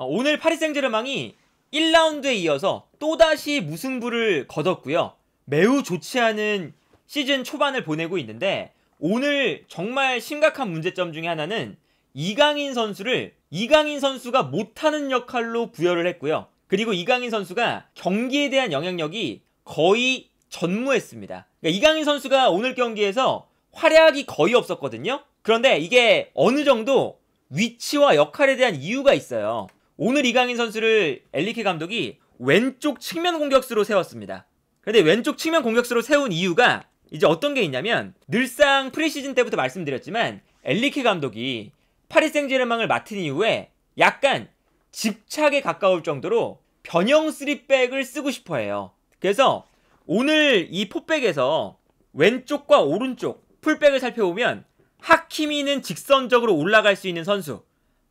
오늘 파리 생제르맹이 1라운드에 이어서 또다시 무승부를 거뒀고요. 매우 좋지 않은 시즌 초반을 보내고 있는데 오늘 정말 심각한 문제점 중에 하나는 이강인 선수가 못하는 역할로 부여를 했고요. 그리고 이강인 선수가 경기에 대한 영향력이 거의 전무했습니다. 그러니까 이강인 선수가 오늘 경기에서 활약이 거의 없었거든요. 그런데 이게 어느 정도 위치와 역할에 대한 이유가 있어요. 오늘 이강인 선수를 엔리케 감독이 왼쪽 측면 공격수로 세웠습니다. 그런데 왼쪽 측면 공격수로 세운 이유가 이제 어떤 게 있냐면, 늘상 프리시즌 때부터 말씀드렸지만 엔리케 감독이 파리 생제르맹을 맡은 이후에 약간 집착에 가까울 정도로 변형 3백을 쓰고 싶어 해요. 그래서 오늘 이 포백에서 왼쪽과 오른쪽 풀백을 살펴보면 하키미는 직선적으로 올라갈 수 있는 선수,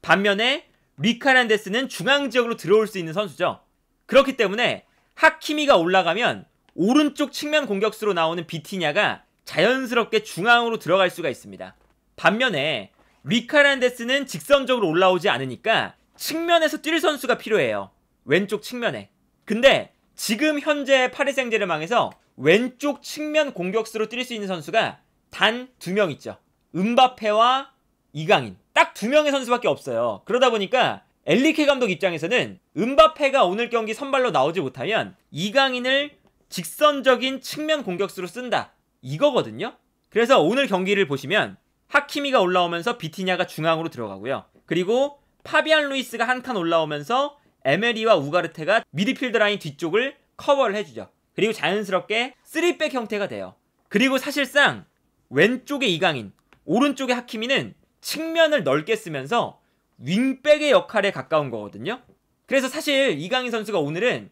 반면에 리카란데스는 중앙 지역으로 들어올 수 있는 선수죠. 그렇기 때문에 하키미가 올라가면 오른쪽 측면 공격수로 나오는 비티냐가 자연스럽게 중앙으로 들어갈 수가 있습니다. 반면에 리카란데스는 직선적으로 올라오지 않으니까 측면에서 뛸 선수가 필요해요. 왼쪽 측면에. 근데 지금 현재 파리 생제르맹에서 왼쪽 측면 공격수로 뛸 수 있는 선수가 단 2명 있죠. 음바페와 이강인. 딱 2명의 선수밖에 없어요. 그러다 보니까 엔리케 감독 입장에서는 음바페가 오늘 경기 선발로 나오지 못하면 이강인을 직선적인 측면 공격수로 쓴다, 이거거든요. 그래서 오늘 경기를 보시면 하키미가 올라오면서 비티냐가 중앙으로 들어가고요. 그리고 파비안 루이스가 한 칸 올라오면서 에메리와 우가르테가 미드필더 라인 뒤쪽을 커버를 해주죠. 그리고 자연스럽게 3백 형태가 돼요. 그리고 사실상 왼쪽에 이강인, 오른쪽에 하키미는 측면을 넓게 쓰면서 윙백의 역할에 가까운 거거든요. 그래서 사실 이강인 선수가 오늘은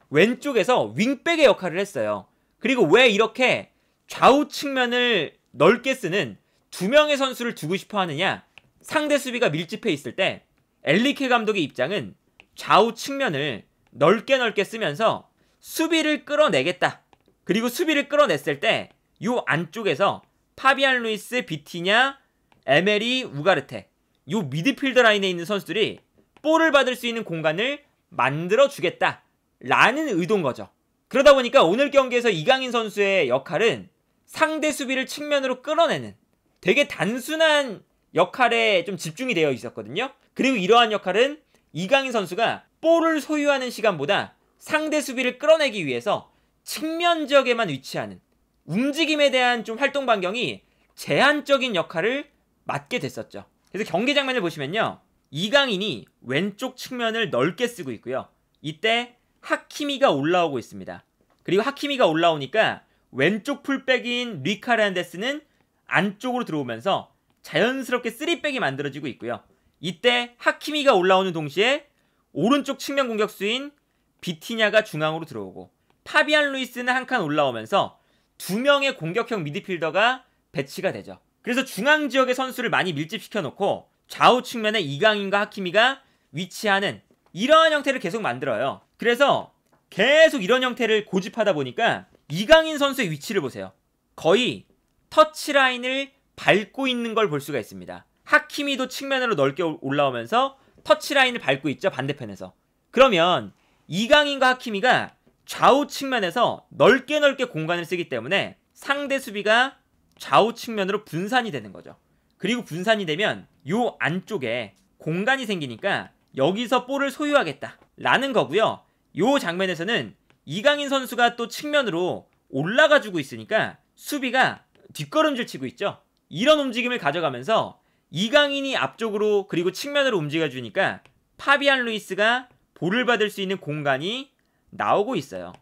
왼쪽에서 윙백의 역할을 했어요. 그리고 왜 이렇게 좌우 측면을 넓게 쓰는 2명의 선수를 두고 싶어 하느냐, 상대 수비가 밀집해 있을 때 엔리케 감독의 입장은 좌우 측면을 넓게 쓰면서 수비를 끌어내겠다. 그리고 수비를 끌어냈을 때 요 안쪽에서 파비안 루이스, 비티냐, 에메리, 우가르테, 요 미드필더 라인에 있는 선수들이 볼을 받을 수 있는 공간을 만들어주겠다 라는 의도인 거죠. 그러다 보니까 오늘 경기에서 이강인 선수의 역할은 상대 수비를 측면으로 끌어내는 되게 단순한 역할에 좀 집중이 되어 있었거든요. 그리고 이러한 역할은 이강인 선수가 볼을 소유하는 시간보다 상대 수비를 끌어내기 위해서 측면 지역에만 위치하는, 움직임에 대한 좀 활동 반경이 제한적인 역할을 맡게 됐었죠. 그래서 경기 장면을 보시면요, 이강인이 왼쪽 측면을 넓게 쓰고 있고요. 이때 하키미가 올라오고 있습니다. 그리고 하키미가 올라오니까 왼쪽 풀백인 리카란데스는 안쪽으로 들어오면서 자연스럽게 3백이 만들어지고 있고요. 이때 하키미가 올라오는 동시에 오른쪽 측면 공격수인 비티냐가 중앙으로 들어오고, 파비안 루이스는 한 칸 올라오면서 2명의 공격형 미드필더가 배치가 되죠. 그래서 중앙 지역의 선수를 많이 밀집시켜 놓고 좌우 측면에 이강인과 하키미가 위치하는 이러한 형태를 계속 만들어요. 그래서 계속 이런 형태를 고집하다 보니까 이강인 선수의 위치를 보세요. 거의 터치라인을 밟고 있는 걸 볼 수가 있습니다. 하키미도 측면으로 넓게 올라오면서 터치라인을 밟고 있죠, 반대편에서. 그러면 이강인과 하키미가 좌우 측면에서 넓게 공간을 쓰기 때문에 상대 수비가 좌우 측면으로 분산이 되는 거죠. 그리고 분산이 되면 요 안쪽에 공간이 생기니까 여기서 볼을 소유하겠다 라는 거고요. 요 장면에서는 이강인 선수가 또 측면으로 올라가주고 있으니까 수비가 뒷걸음질 치고 있죠. 이런 움직임을 가져가면서 이강인이 앞쪽으로 그리고 측면으로 움직여주니까 파비안 루이스가 볼을 받을 수 있는 공간이 나오고 있어요.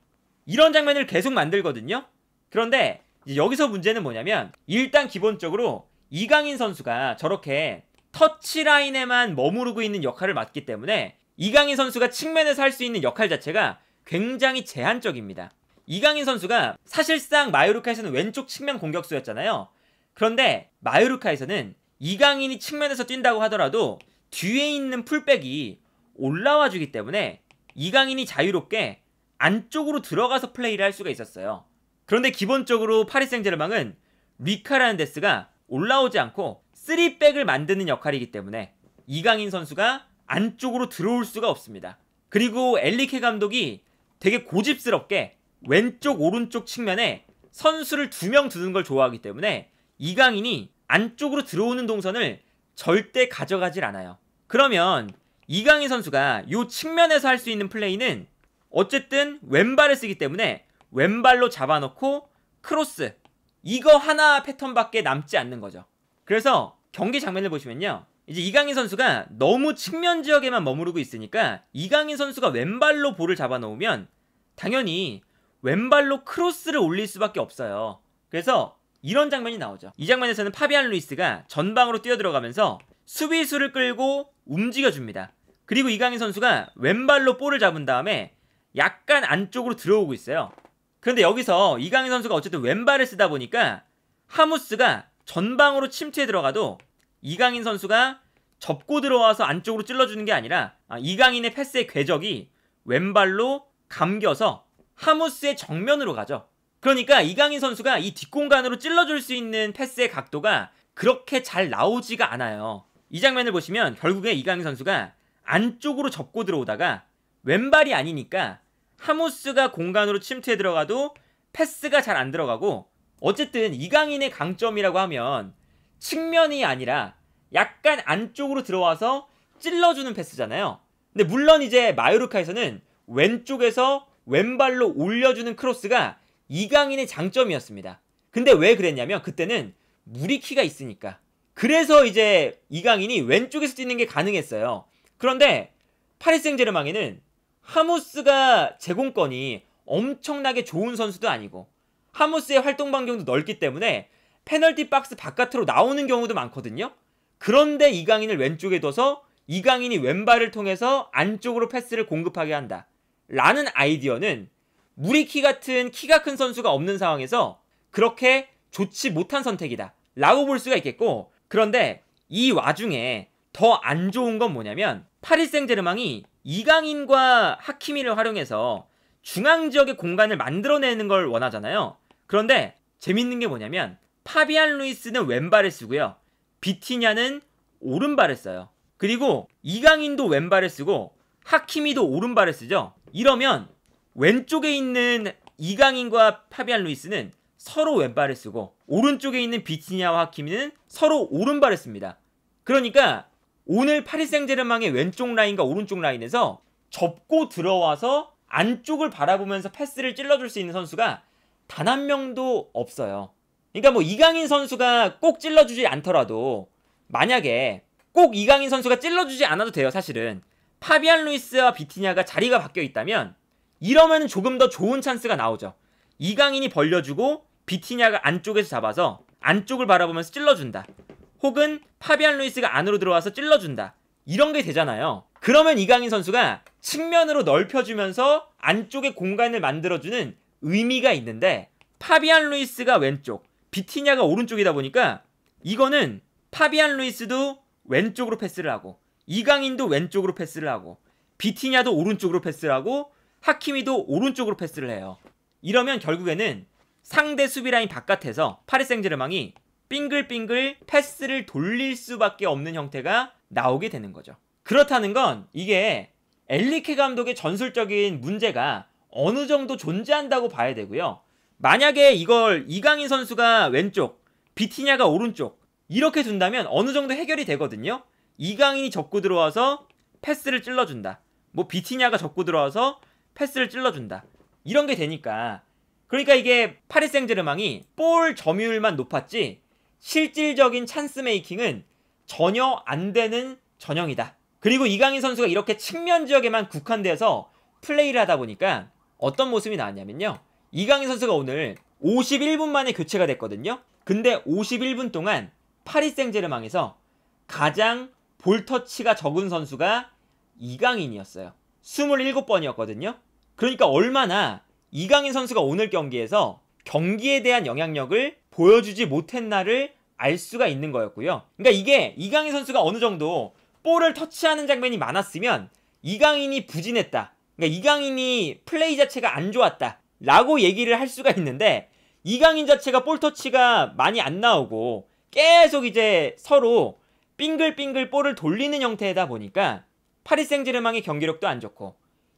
이런 장면을 계속 만들거든요. 그런데 여기서 문제는 뭐냐면, 일단 기본적으로 이강인 선수가 저렇게 터치라인에만 머무르고 있는 역할을 맡기 때문에 이강인 선수가 측면에서 할 수 있는 역할 자체가 굉장히 제한적입니다. 이강인 선수가 사실상 마요르카에서는 왼쪽 측면 공격수였잖아요. 그런데 마요르카에서는 이강인이 측면에서 뛴다고 하더라도 뒤에 있는 풀백이 올라와 주기 때문에 이강인이 자유롭게 안쪽으로 들어가서 플레이를 할 수가 있었어요. 그런데 기본적으로 파리 생제르맹은 리카란데스가 올라오지 않고 3백을 만드는 역할이기 때문에 이강인 선수가 안쪽으로 들어올 수가 없습니다. 그리고 엘리케 감독이 되게 고집스럽게 왼쪽 오른쪽 측면에 선수를 2명 두는 걸 좋아하기 때문에 이강인이 안쪽으로 들어오는 동선을 절대 가져가질 않아요. 그러면 이강인 선수가 이 측면에서 할 수 있는 플레이는 어쨌든 왼발을 쓰기 때문에 왼발로 잡아놓고 크로스, 이거 하나 패턴밖에 남지 않는 거죠. 그래서 경기 장면을 보시면요, 이제 이강인 선수가 너무 측면 지역에만 머무르고 있으니까 이강인 선수가 왼발로 볼을 잡아놓으면 당연히 왼발로 크로스를 올릴 수밖에 없어요. 그래서 이런 장면이 나오죠. 이 장면에서는 파비안 루이스가 전방으로 뛰어들어가면서 수비수를 끌고 움직여줍니다. 그리고 이강인 선수가 왼발로 볼을 잡은 다음에 약간 안쪽으로 들어오고 있어요. 그런데 여기서 이강인 선수가 어쨌든 왼발을 쓰다 보니까 하무스가 전방으로 침투해 들어가도 이강인 선수가 접고 들어와서 안쪽으로 찔러주는 게 아니라 이강인의 패스의 궤적이 왼발로 감겨서 하무스의 정면으로 가죠. 그러니까 이강인 선수가 이 뒷공간으로 찔러줄 수 있는 패스의 각도가 그렇게 잘 나오지가 않아요. 이 장면을 보시면 결국에 이강인 선수가 안쪽으로 접고 들어오다가 왼발이 아니니까 하무스가 공간으로 침투해 들어가도 패스가 잘 안 들어가고, 어쨌든 이강인의 강점이라고 하면 측면이 아니라 약간 안쪽으로 들어와서 찔러주는 패스잖아요. 근데 물론 이제 마요르카에서는 왼쪽에서 왼발로 올려주는 크로스가 이강인의 장점이었습니다. 근데 왜 그랬냐면 그때는 무리키가 있으니까. 그래서 이제 이강인이 왼쪽에서 뛰는 게 가능했어요. 그런데 파리 생제르맹에는 하무스가 제공권이 엄청나게 좋은 선수도 아니고 하무스의 활동 반경도 넓기 때문에 페널티 박스 바깥으로 나오는 경우도 많거든요. 그런데 이강인을 왼쪽에 둬서 이강인이 왼발을 통해서 안쪽으로 패스를 공급하게 한다 라는 아이디어는 무리키 같은 키가 큰 선수가 없는 상황에서 그렇게 좋지 못한 선택이다 라고 볼 수가 있겠고, 그런데 이 와중에 더 안 좋은 건 뭐냐면 파리 생제르맹이 이강인과 하키미를 활용해서 중앙 지역의 공간을 만들어내는 걸 원하잖아요. 그런데 재밌는 게 뭐냐면 파비안 루이스는 왼발을 쓰고요, 비티냐는 오른발을 써요. 그리고 이강인도 왼발을 쓰고 하키미도 오른발을 쓰죠. 이러면 왼쪽에 있는 이강인과 파비안 루이스는 서로 왼발을 쓰고 오른쪽에 있는 비티냐와 하키미는 서로 오른발을 씁니다. 그러니까 오늘 파리 생제르맹의 왼쪽 라인과 오른쪽 라인에서 접고 들어와서 안쪽을 바라보면서 패스를 찔러줄 수 있는 선수가 단 한 명도 없어요. 그러니까 뭐 이강인 선수가 꼭 찔러주지 않더라도, 만약에 꼭 이강인 선수가 찔러주지 않아도 돼요. 사실은 파비안 루이스와 비티냐가 자리가 바뀌어 있다면 이러면 조금 더 좋은 찬스가 나오죠. 이강인이 벌려주고 비티냐가 안쪽에서 잡아서 안쪽을 바라보면서 찔러준다, 혹은 파비안 루이스가 안으로 들어와서 찔러준다, 이런 게 되잖아요. 그러면 이강인 선수가 측면으로 넓혀주면서 안쪽에 공간을 만들어주는 의미가 있는데, 파비안 루이스가 왼쪽, 비티냐가 오른쪽이다 보니까 이거는 파비안 루이스도 왼쪽으로 패스를 하고 이강인도 왼쪽으로 패스를 하고 비티냐도 오른쪽으로 패스를 하고 하키미도 오른쪽으로 패스를 해요. 이러면 결국에는 상대 수비라인 바깥에서 파리 생제르맹이 빙글빙글 패스를 돌릴 수밖에 없는 형태가 나오게 되는 거죠. 그렇다는 건 이게 엘리케 감독의 전술적인 문제가 어느 정도 존재한다고 봐야 되고요. 만약에 이걸 이강인 선수가 왼쪽, 비티냐가 오른쪽 이렇게 둔다면 어느 정도 해결이 되거든요. 이강인이 접고 들어와서 패스를 찔러준다, 뭐 비티냐가 접고 들어와서 패스를 찔러준다, 이런 게 되니까. 그러니까 이게 파리 생제르맹이 볼 점유율만 높았지 실질적인 찬스 메이킹은 전혀 안 되는 전형이다. 그리고 이강인 선수가 이렇게 측면 지역에만 국한돼서 플레이를 하다 보니까 어떤 모습이 나왔냐면요, 이강인 선수가 오늘 51분 만에 교체가 됐거든요. 근데 51분 동안 파리 생제르맹에서 가장 볼터치가 적은 선수가 이강인이었어요. 27번이었거든요. 그러니까 얼마나 이강인 선수가 오늘 경기에서 경기에 대한 영향력을 보여주지 못했나를 알 수가 있는 거였고요. 그러니까 이게 이강인 선수가 어느 정도 볼을 터치하는 장면이 많았으면 이강인이 부진했다, 그러니까 이강인이 플레이 자체가 안 좋았다 라고 얘기를 할 수가 있는데, 이강인 자체가 볼 터치가 많이 안 나오고 계속 이제 서로 빙글빙글 볼을 돌리는 형태다 보니까 파리 생제르맹의 경기력도 안 좋고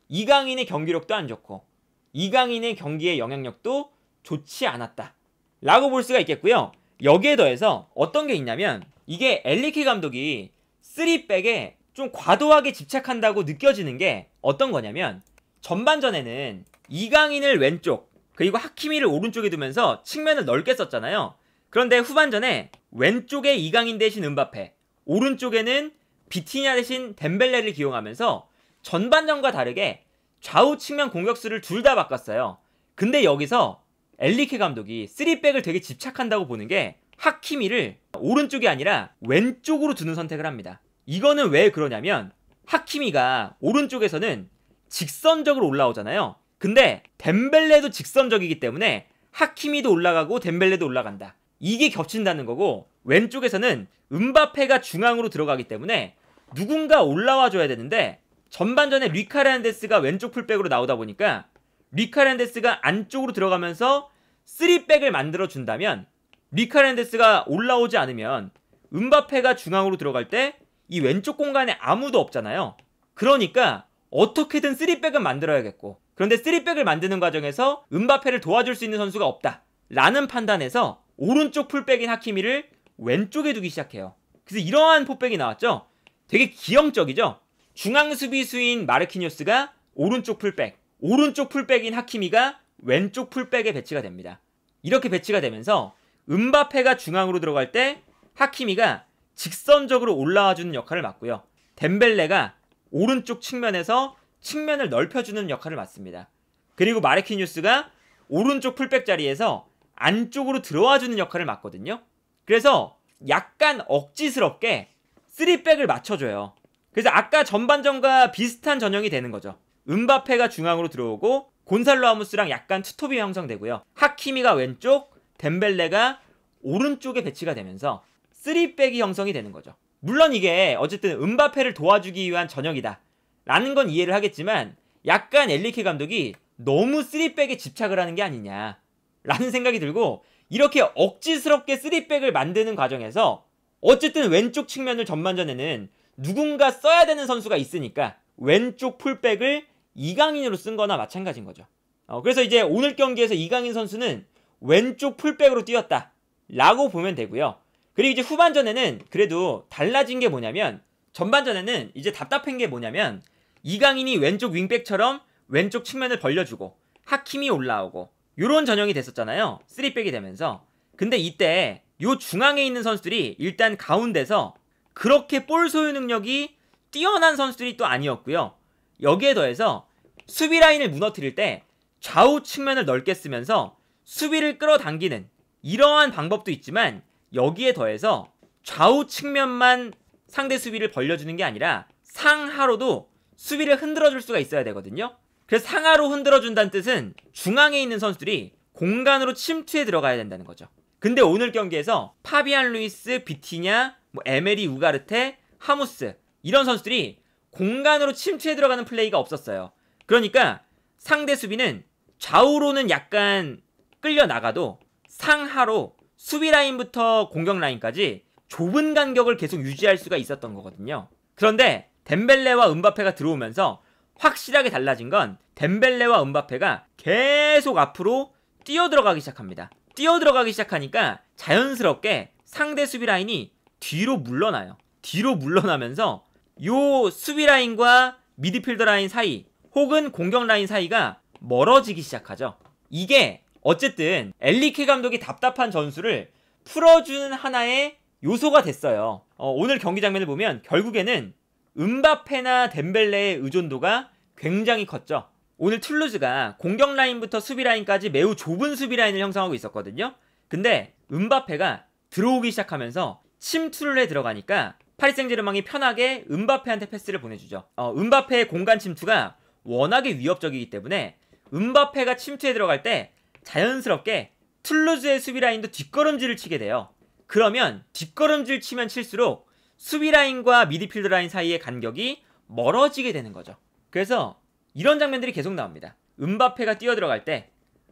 이강인의 경기력도 안 좋고 이강인의 경기의 영향력도 좋지 않았다 라고 볼 수가 있겠고요. 여기에 더해서 어떤 게 있냐면 이게 엔리케 감독이 3백에 좀 과도하게 집착한다고 느껴지는 게 어떤 거냐면 전반전에는 이강인을 왼쪽 그리고 하키미를 오른쪽에 두면서 측면을 넓게 썼잖아요. 그런데 후반전에 왼쪽에 이강인 대신 음바페, 오른쪽에는 비티냐 대신 덴벨레를 기용하면서 전반전과 다르게 좌우 측면 공격수를 둘 다 바꿨어요. 근데 여기서 엔리케 감독이 3백을 되게 집착한다고 보는 게 하키미를 오른쪽이 아니라 왼쪽으로 두는 선택을 합니다. 이거는 왜 그러냐면 하키미가 오른쪽에서는 직선적으로 올라오잖아요. 근데 덴벨레도 직선적이기 때문에 하키미도 올라가고 덴벨레도 올라간다. 이게 겹친다는 거고 왼쪽에서는 음바페가 중앙으로 들어가기 때문에 누군가 올라와 줘야 되는데 전반전에 리카르란데스가 왼쪽 풀백으로 나오다 보니까 리카르란데스가 안쪽으로 들어가면서 3백을 만들어 준다면 리카르란데스가 올라오지 않으면 음바페가 중앙으로 들어갈 때 이 왼쪽 공간에 아무도 없잖아요. 그러니까 어떻게든 3백은 만들어야겠고 그런데 3백을 만드는 과정에서 음바페를 도와줄 수 있는 선수가 없다 라는 판단에서 오른쪽 풀백인 하키미를 왼쪽에 두기 시작해요. 그래서 이러한 포백이 나왔죠. 되게 기형적이죠. 중앙 수비수인 마르키뉴스가 오른쪽 풀백, 오른쪽 풀백인 하키미가 왼쪽 풀백에 배치가 됩니다. 이렇게 배치가 되면서 음바페가 중앙으로 들어갈 때 하키미가 직선적으로 올라와주는 역할을 맡고요. 덴벨레가 오른쪽 측면에서 측면을 넓혀주는 역할을 맡습니다. 그리고 마르키뉴스가 오른쪽 풀백 자리에서 안쪽으로 들어와주는 역할을 맡거든요. 그래서 약간 억지스럽게 3백을 맞춰줘요. 그래서 아까 전반전과 비슷한 전형이 되는 거죠. 음바페가 중앙으로 들어오고 곤살로 아무스랑 약간 투톱이 형성되고요. 하키미가 왼쪽, 덴벨레가 오른쪽에 배치가 되면서 3백이 형성이 되는 거죠. 물론 이게 어쨌든 음바페를 도와주기 위한 전형이다 라는 건 이해를 하겠지만 약간 엔리케 감독이 너무 3백에 집착을 하는 게 아니냐 라는 생각이 들고 이렇게 억지스럽게 3백을 만드는 과정에서 어쨌든 왼쪽 측면을 전반전에는 누군가 써야 되는 선수가 있으니까 왼쪽 풀백을 이강인으로 쓴 거나 마찬가지인 거죠. 그래서 이제 오늘 경기에서 이강인 선수는 왼쪽 풀백으로 뛰었다 라고 보면 되고요. 그리고 이제 후반전에는 그래도 달라진 게 뭐냐면 전반전에는 이제 답답한 게 뭐냐면 이강인이 왼쪽 윙백처럼 왼쪽 측면을 벌려주고 하킴이 올라오고 요런 전형이 됐었잖아요. 3백이 되면서. 근데 이때 요 중앙에 있는 선수들이 일단 가운데서 그렇게 볼 소유 능력이 뛰어난 선수들이 또 아니었고요. 여기에 더해서 수비 라인을 무너뜨릴 때 좌우 측면을 넓게 쓰면서 수비를 끌어당기는 이러한 방법도 있지만 여기에 더해서 좌우 측면만 상대 수비를 벌려주는 게 아니라 상하로도 수비를 흔들어줄 수가 있어야 되거든요. 그래서 상하로 흔들어준다는 뜻은 중앙에 있는 선수들이 공간으로 침투해 들어가야 된다는 거죠. 근데 오늘 경기에서 파비안 루이스, 비티냐, 에메리 우가르테, 하무스 이런 선수들이 공간으로 침투해 들어가는 플레이가 없었어요. 그러니까 상대 수비는 좌우로는 약간 끌려 나가도 상하로 수비 라인부터 공격 라인까지 좁은 간격을 계속 유지할 수가 있었던 거거든요. 그런데 덴벨레와 음바페가 들어오면서 확실하게 달라진 건 덴벨레와 음바페가 계속 앞으로 뛰어들어가기 시작합니다. 뛰어들어가기 시작하니까 자연스럽게 상대 수비 라인이 뒤로 물러나요. 뒤로 물러나면서 요 수비 라인과 미드필더 라인 사이 혹은 공격 라인 사이가 멀어지기 시작하죠. 이게 어쨌든 엔리케 감독이 답답한 전술을 풀어주는 하나의 요소가 됐어요. 오늘 경기 장면을 보면 결국에는 음바페나 덴벨레의 의존도가 굉장히 컸죠. 오늘 툴루즈가 공격 라인부터 수비 라인까지 매우 좁은 수비 라인을 형성하고 있었거든요. 근데 음바페가 들어오기 시작하면서 침투를 해 들어가니까 파리 생제르맹이 편하게 음바페한테 패스를 보내주죠. 음바페의 공간 침투가 워낙에 위협적이기 때문에 음바페가 침투해 들어갈 때 자연스럽게 툴루즈의 수비 라인도 뒷걸음질을 치게 돼요. 그러면 뒷걸음질 치면 칠수록 수비 라인과 미드필더 라인 사이의 간격이 멀어지게 되는 거죠. 그래서 이런 장면들이 계속 나옵니다. 음바페가 뛰어들어갈 때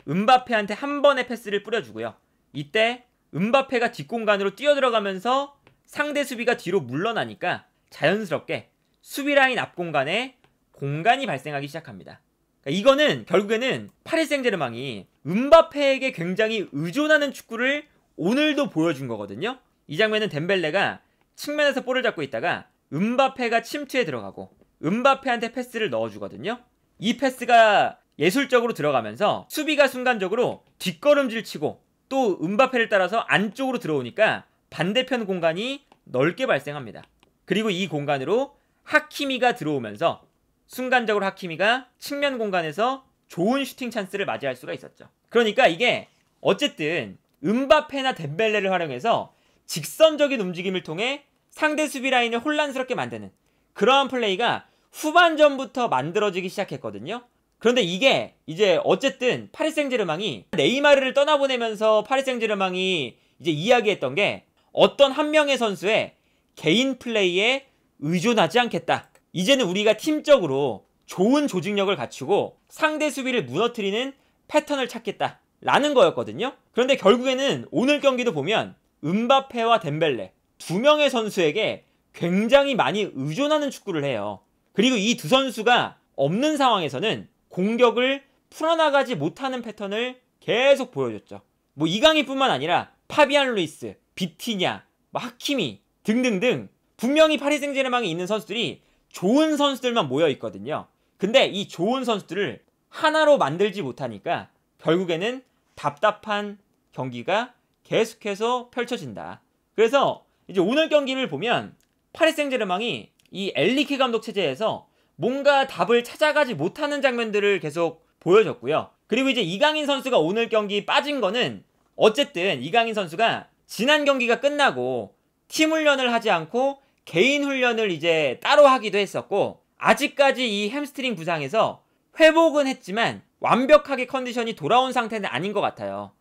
음바페한테 한 번의 패스를 뿌려주고요. 이때 음바페가 뒷공간으로 뛰어들어가면서 상대 수비가 뒤로 물러나니까 자연스럽게 수비라인 앞 공간에 공간이 발생하기 시작합니다. 그러니까 이거는 결국에는 파리 생제르맹이 음바페에게 굉장히 의존하는 축구를 오늘도 보여준 거거든요. 이 장면은 덴벨레가 측면에서 볼을 잡고 있다가 음바페가 침투에 들어가고 음바페한테 패스를 넣어주거든요. 이 패스가 예술적으로 들어가면서 수비가 순간적으로 뒷걸음질 치고 또 음바페를 따라서 안쪽으로 들어오니까 반대편 공간이 넓게 발생합니다. 그리고 이 공간으로 하키미가 들어오면서 순간적으로 하키미가 측면 공간에서 좋은 슈팅 찬스를 맞이할 수가 있었죠. 그러니까 이게 어쨌든 음바페나 덴벨레를 활용해서 직선적인 움직임을 통해 상대 수비 라인을 혼란스럽게 만드는 그러한 플레이가 후반전부터 만들어지기 시작했거든요. 그런데 이게 이제 어쨌든 파리 생제르맹이 네이마르를 떠나보내면서 파리 생제르맹이 이제 이야기했던 게 어떤 한 명의 선수의 개인 플레이에 의존하지 않겠다. 이제는 우리가 팀적으로 좋은 조직력을 갖추고 상대 수비를 무너뜨리는 패턴을 찾겠다 라는 거였거든요. 그런데 결국에는 오늘 경기도 보면 음바페와 덴벨레 두 명의 선수에게 굉장히 많이 의존하는 축구를 해요. 그리고 이 두 선수가 없는 상황에서는 공격을 풀어나가지 못하는 패턴을 계속 보여줬죠. 뭐 이강인뿐만 아니라 파비안 루이스, 비티냐, 하키미 등등등 분명히 파리 생제르맹에 있는 선수들이 좋은 선수들만 모여 있거든요. 근데 이 좋은 선수들을 하나로 만들지 못하니까 결국에는 답답한 경기가 계속해서 펼쳐진다. 그래서 이제 오늘 경기를 보면 파리 생제르맹이 이 엔리케 감독 체제에서 뭔가 답을 찾아가지 못하는 장면들을 계속 보여줬고요. 그리고 이제 이강인 선수가 오늘 경기 빠진 거는 어쨌든 이강인 선수가 지난 경기가 끝나고 팀 훈련을 하지 않고 개인 훈련을 이제 따로 하기도 했었고 아직까지 이 햄스트링 부상에서 회복은 했지만 완벽하게 컨디션이 돌아온 상태는 아닌 것 같아요.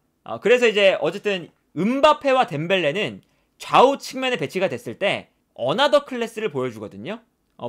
그래서 이제 어쨌든 음바페와 덴벨레는 좌우 측면에 배치가 됐을 때 어나더 클래스를 보여주거든요.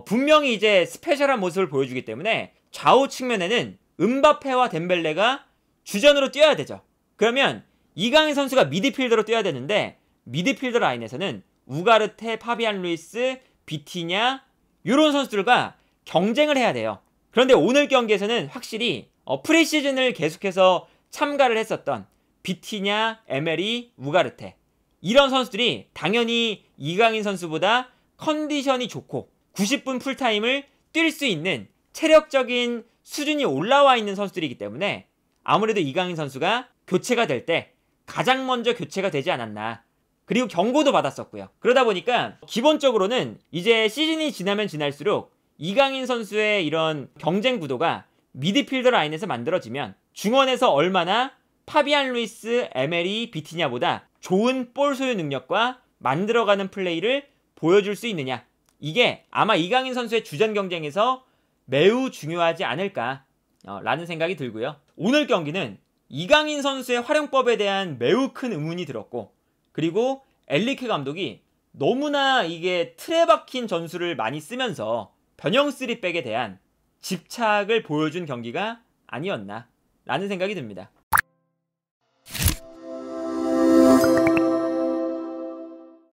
분명히 이제 스페셜한 모습을 보여주기 때문에 좌우 측면에는 음바페와 덴벨레가 주전으로 뛰어야 되죠. 그러면 이강인 선수가 미드필더로 뛰어야 되는데 미드필더 라인에서는 우가르테, 파비안 루이스, 비티냐 이런 선수들과 경쟁을 해야 돼요. 그런데 오늘 경기에서는 확실히 프리시즌을 계속해서 참가를 했었던 비티냐, 에메리, 우가르테 이런 선수들이 당연히 이강인 선수보다 컨디션이 좋고 90분 풀타임을 뛸 수 있는 체력적인 수준이 올라와 있는 선수들이기 때문에 아무래도 이강인 선수가 교체가 될 때 가장 먼저 교체가 되지 않았나. 그리고 경고도 받았었고요. 그러다 보니까 기본적으로는 이제 시즌이 지나면 지날수록 이강인 선수의 이런 경쟁 구도가 미드필더 라인에서 만들어지면 중원에서 얼마나 파비안 루이스, 에메리, 비티냐보다 좋은 볼 소유 능력과 만들어가는 플레이를 보여줄 수 있느냐. 이게 아마 이강인 선수의 주전 경쟁에서 매우 중요하지 않을까 라는 생각이 들고요. 오늘 경기는 이강인 선수의 활용법에 대한 매우 큰 의문이 들었고 그리고 엔리케 감독이 너무나 이게 틀에 박힌 전술을 많이 쓰면서 변형 3백에 대한 집착을 보여준 경기가 아니었나 라는 생각이 듭니다.